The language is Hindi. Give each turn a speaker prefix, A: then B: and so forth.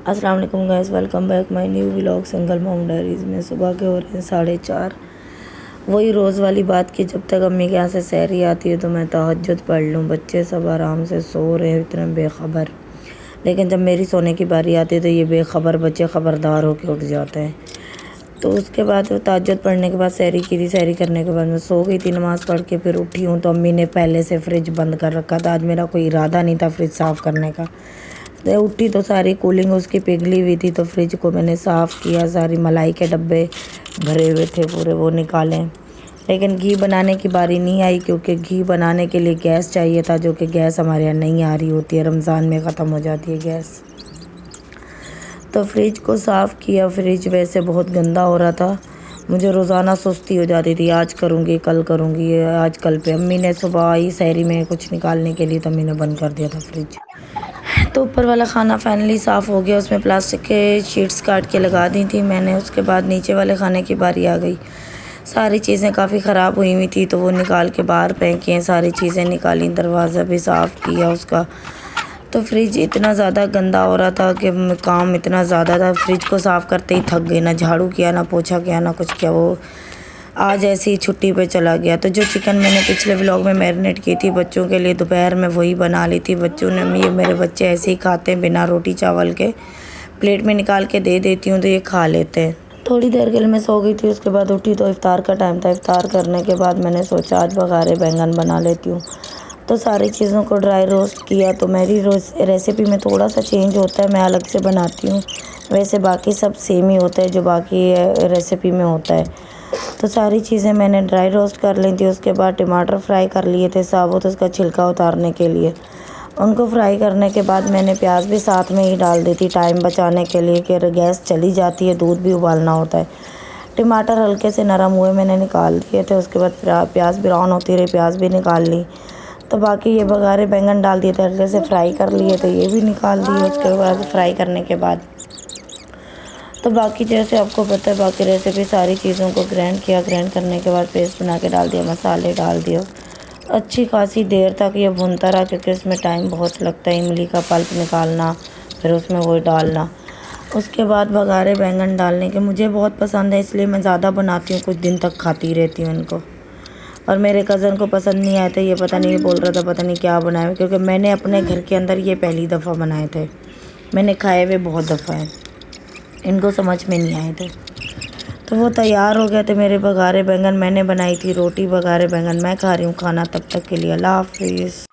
A: अस्सलाम वालेकुम guys, welcome back my new vlog single mom diaries में। सुबह के हो रहे हैं 4:30। वही रोज़ वाली बात कि जब तक अम्मी के यहाँ से सहरी आती है तो मैं तहज्जुद पढ़ लूँ। बच्चे सब आराम से सो रहे हैं इतने बेखबर, लेकिन जब मेरी सोने की बारी आती है तो ये बेखबर बच्चे ख़बरदार होकर उठ जाते हैं। तो उसके बाद तहज्जुद पढ़ने के बाद सहरी की थी। सहरी करने के बाद मैं सो गई थी, नमाज़ पढ़ के फिर उठी हूँ तो अम्मी ने पहले से फ्रिज बंद कर रखा था। आज मेरा कोई इरादा नहीं था फ्रिज साफ़ करने का। तो उठी तो सारी कूलिंग उसकी पिघली हुई थी, तो फ्रिज को मैंने साफ़ किया। सारी मलाई के डब्बे भरे हुए थे पूरे, वो निकालें। लेकिन घी बनाने की बारी नहीं आई, क्योंकि घी बनाने के लिए गैस चाहिए था, जो कि गैस हमारे यहाँ नहीं आ रही होती है, रमज़ान में ख़त्म हो जाती है गैस। तो फ्रिज को साफ़ किया। फ्रिज वैसे बहुत गंदा हो रहा था। मुझे रोज़ाना सुस्ती हो जाती थी, आज करूँगी कल करूँगी, आज कल पे। अम्मी ने सुबह आई सहरी में कुछ निकालने के लिए, तो अम्मी ने बंद कर दिया था फ्रिज। तो ऊपर वाला खाना फाइनली साफ़ हो गया, उसमें प्लास्टिक के शीट्स काट के लगा दी थी मैंने। उसके बाद नीचे वाले खाने की बारी आ गई। सारी चीज़ें काफ़ी ख़राब हुई हुई थी, तो वो निकाल के बाहर फेंकी हैं। सारी चीज़ें निकाली, दरवाज़ा भी साफ़ किया उसका। तो फ्रिज इतना ज़्यादा गंदा हो रहा था कि काम इतना ज़्यादा था, फ्रिज को साफ़ करते ही थक गई। ना झाड़ू किया, ना पोछा किया, ना कुछ किया। वो आज ऐसी ही छुट्टी पे चला गया। तो जो चिकन मैंने पिछले व्लॉग में मैरिनेट की थी बच्चों के लिए, दोपहर में वही बना ली थी। बच्चों ने, ये मेरे बच्चे ऐसे ही खाते हैं बिना रोटी चावल के। प्लेट में निकाल के दे देती हूँ तो ये खा लेते हैं। थोड़ी देर के लिए मैं सो गई थी, उसके बाद उठी तो इफ़्तार का टाइम था। इफ़्तार करने के बाद मैंने सोचा आज बघारे बैंगन बना लेती हूँ। तो सारी चीज़ों को ड्राई रोस्ट किया। तो मेरी रेसिपी में थोड़ा सा चेंज होता है, मैं अलग से बनाती हूँ। वैसे बाकी सब सेम ही होता है जो बाकी रेसिपी में होता है। तो सारी चीज़ें मैंने ड्राई रोस्ट कर ली थी। उसके बाद टमाटर फ्राई कर लिए थे साबुत, उसका छिलका उतारने के लिए। उनको फ्राई करने के बाद मैंने प्याज भी साथ में ही डाल दी थी, टाइम बचाने के लिए कि गैस चली जाती है, दूध भी उबालना होता है। टमाटर हल्के से नरम हुए मैंने निकाल दिए थे। उसके बाद प्याज ब्राउन होती रही, प्याज भी निकाल ली। तो बाकी ये बघारे बैंगन डाल दिए थे, हल्के से फ्राई कर लिए थे, ये भी निकाल दिए। उसके बाद फ्राई करने के बाद तो बाकी जैसे आपको पता है बाकी रेसिपी सारी चीज़ों को ग्राइंड किया। ग्राइंड करने के बाद पेस्ट बना के डाल दिया, मसाले डाल दिए। अच्छी खासी देर तक ये भुनता रहा, क्योंकि इसमें टाइम बहुत लगता है, इमली का पल्प निकालना, फिर उसमें वो डालना। उसके बाद बघारे बैंगन डालने के मुझे बहुत पसंद है, इसलिए मैं ज़्यादा बनाती हूँ, कुछ दिन तक खाती रहती हूँ इनको। और मेरे कज़न को पसंद नहीं आए थे, ये पता नहीं, बोल रहा था पता नहीं क्या बनाए, क्योंकि मैंने अपने घर के अंदर ये पहली दफ़ा बनाए थे। मैंने खाए हुए बहुत दफ़ा है, इनको समझ में नहीं आए थे। तो वो तैयार हो गए थे मेरे बघारे बैंगन। मैंने बनाई थी रोटी, बघारे बैंगन मैं खा रही हूँ खाना। तब तक के लिए अल्लाह हाफ़िज़।